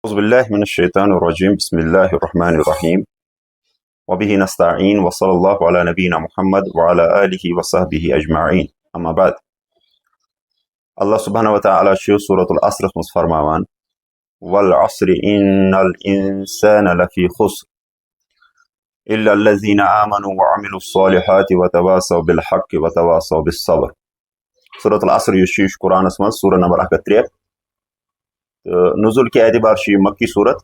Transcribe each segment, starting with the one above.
औज़ुबिल्लाहि बिस्मिल्लाहिर्रहमानिर्रहीम वबिही नस्तईन वसल्लल्लाहु अला नबीना मुहम्मद व अला आलिहि व सहबिहि अजमाइन अम्मा बाद। अल्लाह सुब्हानहु व तआला छु सूरतुल अस्र मस फरमावान वल अस्रि इन्नल इंसाना लफी खुस्र इल्लल्लज़ीना आमनु व अमिलुस्सॉलिहाति व तवासौ बिल हक़्क़ि व तवासौ बिस्सब्र। सूरतुल अस्र युस कुरानस मस सूरह नंबर 31 नुज़ुल के एतबार से मक्की सूरत।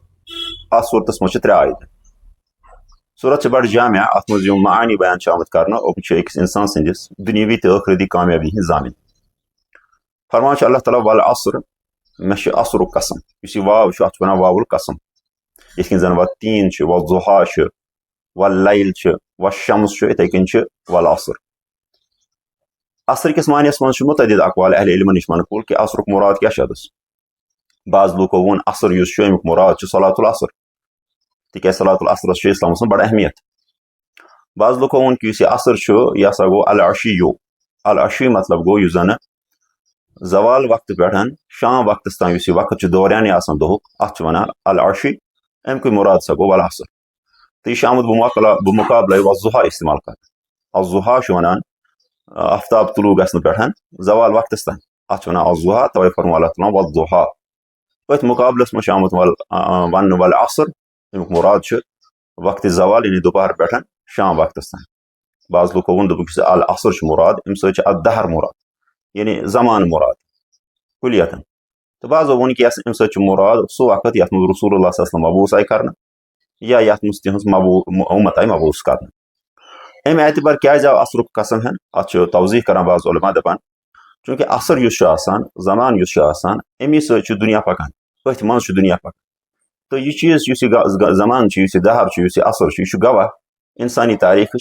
अत सूरतस मज 3 आयत। सूरत बड़ जामिया, अत मज मानी बयान आमत कर अकिस इंसान सदिस दुनियावी तो आखिरती कामयाबी हज जामिन। फरमान अल्लाह ताला वल अस्र, मे असरुक कसम। इस वाव अत वन वावुल कसम। ये जन व तीन व ज़ुहा व लैल व शम्स इथे कन वल अस्र। अस्र किस मानियस मज मुतअद्दिद अक़वाल अहले इल्म निश मनकूल कि अस्रुक मुराद क्या अदस। बाज़ लूको वोन असर युस अमुक मुराद सलातुल असर, तिक सलातुल असर इस्लामस बड़ अहमियत। बाज़ लूको वोन कि असर यह हसा गो अल अशियो। अल अशी मतलब गो यु जन जवाल वक्त पे शाम वक्त तान वक्त दौरान दोहुक अत वन अल अशी। अमुक मुराद सा गो वल असर। तो यह आमुत बमुकाबले वज़ुहा इस्तेमाल कर। अज़ुहा वन आफ्ताब तुलू गसन पे जवाल वक्त तान अत वन अज़ुहा। तवे फरमो अल्लाह ताला वज़ुहा। अत मुकाबलस मज आमुत वन वल असर। अमुक मुराद वक्त जवाल यानी दोपहर पे शाम वक्त तान। बाज़ लुको वोन दोपुक अल असर मुराद अम सदहर मुराद यानी जमान मुराद कुलियतन। तो बाज़ो वोन कि अम मुराद सो वक्त ये रसूलुल्लाह सल्लल्लाहु अलैहि वसल्लम मबूस आय कर या ये तिहज उम्मत आय मबूस कर। अमे एतबार क्या असरुक कसम है अत तवज़ीह कर बाज़ उलमा दपान चूंकि असर युस जमान युस अमी सत दुनिया पकान अथ मज दुनिया पकान। तो यह चीज़ जमान दहर असर यह गवाह इंसानी तारीख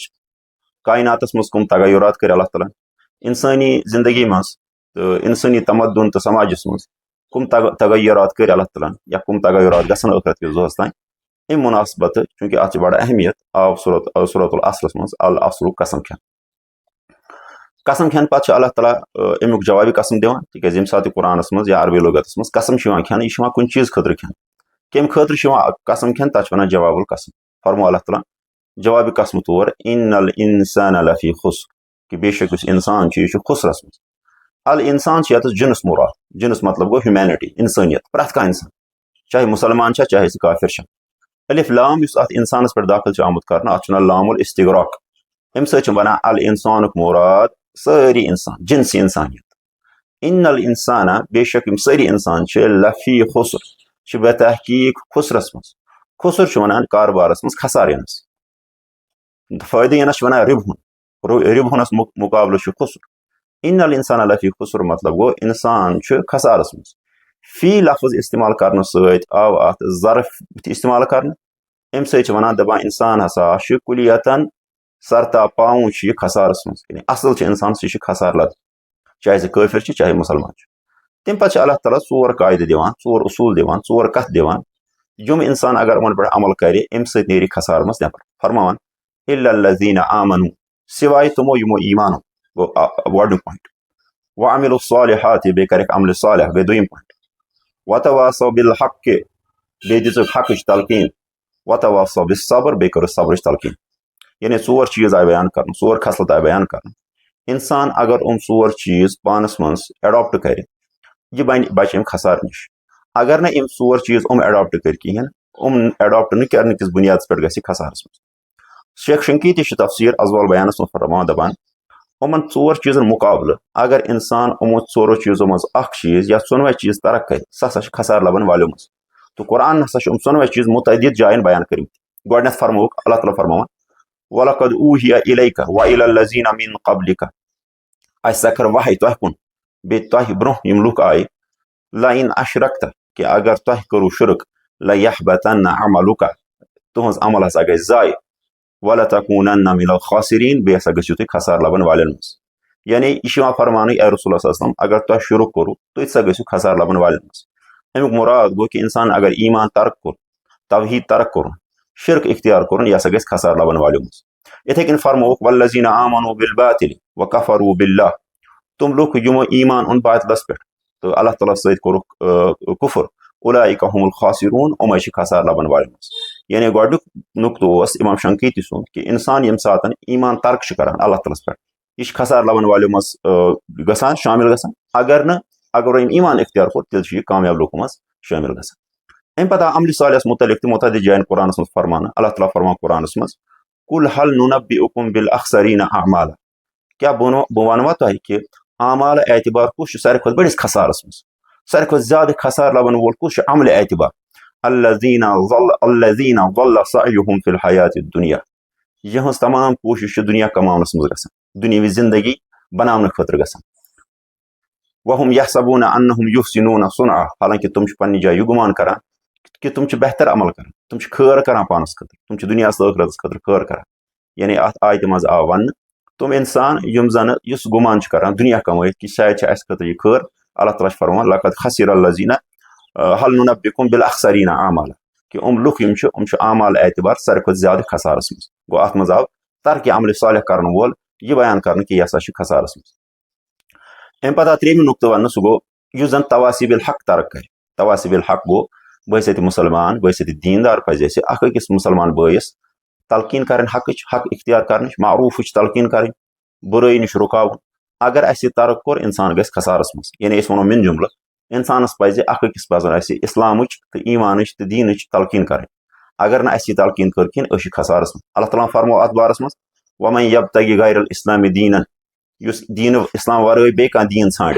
कायनातस मज कम तगय्युरात कर अल्लाह ताला इंसानी जिंदगी मज तो इंसानी तमद्दुन तो समाजस मज कम तगय्युरात कर अल्लाह ताला या कम तगय्युरात गसन आखिरत किस दोहस तान। अम मुनासबत चूंकि अत बड़ अहमियत आव सूरतुल अस्रस मज अल असरुक कसम खेन। कसम खेन पे अल्लाह ताला अमुक जवाबी कसम दिवान तिक यम सात कुरानस मज या अरबी लुगतस मज कसम खेन यह कुन चीज खतर खेन कम खतर कसम खेन तथ वन जवाबुल कसम। फरमो अल्लाह ताला जवाबी कसम तौर इन्नल इंसान लफी खुस्र कि बेशक इंसान यह खुसरस मज। अल इंसान ये जिनस मुराद। जिनस मतलब गो ह्यूमैनिटी इंसानियत प्रथ का इंसान चाहे मुसलमान चाहे काफिर। अलिफ लाम अत इंसानस पे दाखिल आमुत कर अत लामुल इस्तिगराक। अम वन अल इंसानुक मुराद सारी इंसान जिनसी इंसानियत। इन्नल इंसाना बेशक सारी इंसान लफी खुस्र बेतहकीक खुसरस मज। खुसर वन कारबारस मज खसार यनस फायदे यनस वन रिबहुन रिबहुनस मुकाबल खुसर। इन्नल इंसाना लफी खुसर मतलब गो इंसान खसारस मज। फी लफ्ज इस्तेमाल कर सत आव अत ज़र्फ इस्तेमाल कर अम वन दपान इंसान हसा कुलियतन सरता पाऊँ यह खसारस मज यानी असल इंसान सह खसार लद चाहे सह काफिर चाहे मुसलमान। तम पे अल्लाह ताला 4 कायदे दिवान 4 उसूल दिवान 4 कथ दिवान यम इंसान अगर उन पे अमल कर अम सत नेर खसार मज नबर। फरमान इल्लल्लज़ीना आमनु सिवाय तमो यमो ईमान गो गोडनुक पॉइंट व अमिलुस्सॉलिहाति बे कर अमल सालिह बे दोयम पॉइंट व तवासौ बिल हक़्क़ि बे दिस हक़ तलकीन व तवासौ बिस्सब्र बे कर सब्र तलकीन। यानी 4 चीज आय बयान कर 4 खसलत आय बयान कर। इंसान अगर 4 चीज पानस मज एडॉप्ट कर यह बन बच खसार नश। अगर न 4 चीज एडॉप्ट कर कहें एडॉप्ट न कर किस बुनियाद पे गि खसारस मज। शेख शंकीती तफसीर अज़वाल बयानस मज फरमान दपान उमन 4 चीजन मुकाबले अगर इंसान 4 चीजों मज चीज या 4 चीज तरक कर सह खसार लबन वालों मज। तो कुरान हसा 4 चीज मुतअद्दिद जायन बयान कर। गोडनेथ फरमोक अल्लाह ताला फरमान वलक़द ऊहिया इलैका व इलल्लज़ीना मिन क़ब्लिका अस कर वही तह कुन बे तह ब्रोह यम लुक आय लइन अशरकत कि अगर तह करू शिरक लयहबतन्न अमलुका तुहज अमल हसा गई जाय वलतकूनन्न मिनल खासिरीन बे हसा गसियो तुह खसार लबन वालन मज। यानी यह फरमान ए रसूल सल्लल्लाहु अलैहि वसल्लम अगर तह शिरक करू तुह हसा गसियो खसार लबन वालन मज। अमुक मुराद गो कि इंसान अगर ईमान तर्क कर तौहीद तर्क कर शिरक इख्तियार कर यह गि खसार लबन वालों मज। इथे कन फरमोक वल्लज़ीना आमनु बिल बातिल व कफरू बिल्लाह तुम लुक यमो ईमान उन बातिलस पे तो अल्लाह ताला सत कोरुक कुफर उलाइका हुमुल खासिरून उम खसार लबन वाले यानी गोडुक नुक्तो इमाम शंकीती सुन कि इंसान यम सातन ईमान तर्क करान अल्लाह तआला पे यह खसार लबन वाले मज गसान शामिल गसान अगर ईमान इख्तियार कोर तेल कामयाब लोगों मज शामिल गसान। अम पता अमल सालिहस मुतलिक मुतअद्दिद जायन कुरान मज फरमान अल्लाह तआला फरमान कुरान मज कुल हल नुनब्बिउकुम बिल अखसरीन अमाला क्या बह वनवा तुह कि आमाल एतबार कुछ सारे खुद बड़िस खसारस मज सारे खुद ज्यादा खसार लबन वोल कुछ अमल एतबार अल्लज़ीना ज़ल्ल सअयुहुम फिल हयातिद दुनिया यह तमाम कोशिश दुनिया कमानस मज गसान दुनियावी जिंदगी बनाने खतर गसान वहुम यहसबून अन्नहुम युहसिनून सुनअ हालांकि तुम पन्नी जाय गुमान करान कि तुम बेहतर अमल करान तुम खैर करान पानस खतर तुम दुनिया आखिरत खतर खैर करान यानी अत आयत मज आव वन तुम इंसान यम जन युस गुमान करान दुनिया कमाइत कि शायद अस खतर यह खैर अल्लाह तआला फरमान लक़द खसिर अल्लज़ीना हल नुनब्बिकुम बिल अखसरीन अमाला कि लुक आमाल एतबार सारे खुद ज्यादा खसारस मज गो अत मज आव तर्क अमल सालिह करन वोल यह बयान कर कि यह खसारस मज। अम पता त्रेम नुक्त वन सह गो यह जन तवासीबिल हक तर्क कर तवासीबिल हक गो बहसत मुसलमान बहसत दीनदार पज अकिस मुसलमान बयस तलकीन कर हक इख्तियार कर मारूफ तलकीन कर बुराई नश रुकावन अगर अस तर्क कोर इंसान गस खसारस मज यानी वो मिन जुमल इंसानस पज अकिस पजन इस्लाम तो ईमान तो दीन तलकीन कर अगर ना तलकीन कर कह खसारस मज अल्लाह ताला फरमो अत बारस मज वमन यब्तगी गैर इस्लाम दीन युस दीन इस्लाम वर बे दीन ाड़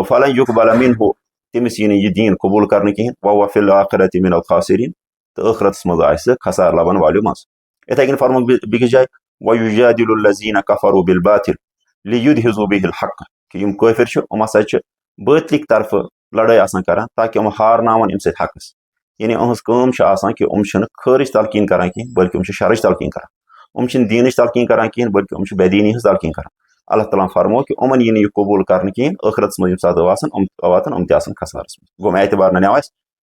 फलन युकबल मिनहु तमिस यह यह दीन कबूल कर कहें वह फिल आखिरत मिनल खासिरीन तो आखिरत मज खसार लबन वालों मज। इथे कन फरमो बिस जाय वयुजादिलुल्लज़ीना कफरू बिल बातिल लियुदहिज़ू बिहिल हक़ कि यम काफिर हसा बातिल तरफ लड़ाई करान ताकि हारनावन अम सत हकस यानी अहज कि खैरिज तलकीन करान कहें बल्कि शरच तलकीन करान दीन तलकीन करान कहें बल्कि बेदीनी तलकीन करान अल्लाह ताला फरमो कि उमन यह यह कबूल कर कहें आखिरत मज वातन वातन खसारस मज गो एतबार नव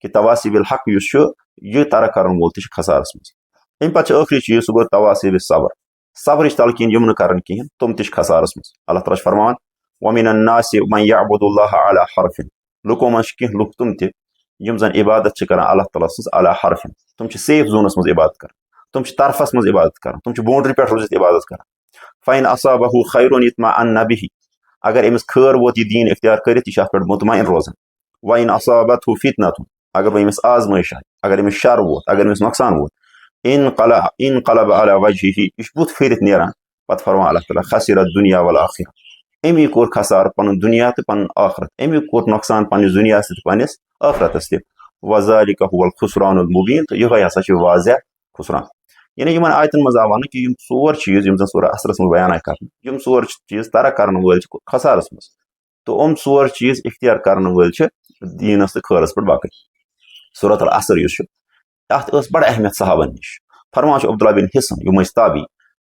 कि तवासीबिल हक यह तरक कर वोल तो खसारस मज। अम पे आखिरी चीज सह गो तवासीब सब्र सब्र तलकीन यम कर कहें तुम ति खसारस मज अल्लाह ताला फरमान वमिनन नासि मन यअबुदुल्लाह अला हरफिन लुको मज कह लुक तुम तम जन इबादत कर अल्लाह ताला सज अला हरफिन तुम सेफ जोनस मज इबादत कर तुम तरफस मज इबादत कर तुम बाउंड्री पे रोजित इबादत कर फ़इन असाबहु खैरुन इत्मअन्न बिहि अगर अमिस खैर वोत यह दीन इख्तियार कर यह पे मुतमइन रोजान वन असाबतहु फितनतुन अगर अमिस आजमाइश आय अगर अमिस शर वोत अगर अमिस नुकसान वोत इनक़लब अला वजहिहि यह बुत फिरत नेरान पत फरमान अल्लाह ताला खसिर दुनिया वल आखिरह अमी कोर खसार पन दुनिया तो पन आखिरत अमी कोर नुकसान पन्निस दुनिया पन्निस आखिरतस वज़ालिका हुवल खुसरानुल मुबीन तो यह हसा वाज़ह खुसरान यानी इन आयतन मज आव कि सोर चीज सूर असरस मज बयान कर सोर चीज तरक कर वल खसारस मज तो सोर चीज इख्तियार कर वल दीनस तो खैरस पे बाकी सूरत अल असर अत बड़ अहमियत सहाबन नश फरमान अब्दुल्लाह बिन हिसन यम ताबी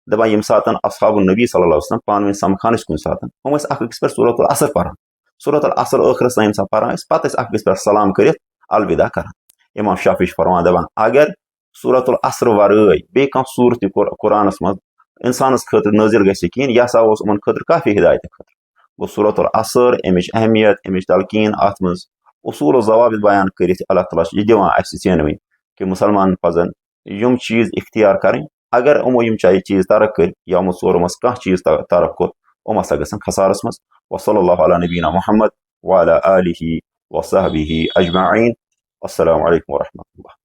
दपान यम सात असहाबुन नबी सल्लल्लाहु अलैहि वसल्लम पान वन समखान कुन सात हम अकिस पे सूरत अल असर पारान सूरत अल असर आखिरस तान पारान पे अकिस पे सलाम कर अलविदा कर इमाम शाफी फरमान दपान अगर सूरत अल असर वराई बे सूरत कुरानस मज इंसानस खतर नाजिल गि कहें यह हसा उमन खतर काफ़ी हिदायत खतर गो सूरत अल असर अमिच अहमियत अमिच तलकीन अत मज उसूल ज़वाबित बयान कर अल्लाह ताला यह दिवान चेनवे कि मुसलमान पजन यम चीज इख्तियार करें अगर यमो यम चाहे चीज तरक कर या यमो सोरो मज कह चीज तरक कोर हसा गसन खसारस मज वसल्लल्लाहु अला नबीना मुहम्मद व अला आलिहि व सहबिहि अजमाइन। अस्सलामु अलैकुम व रहमतुल्लाह।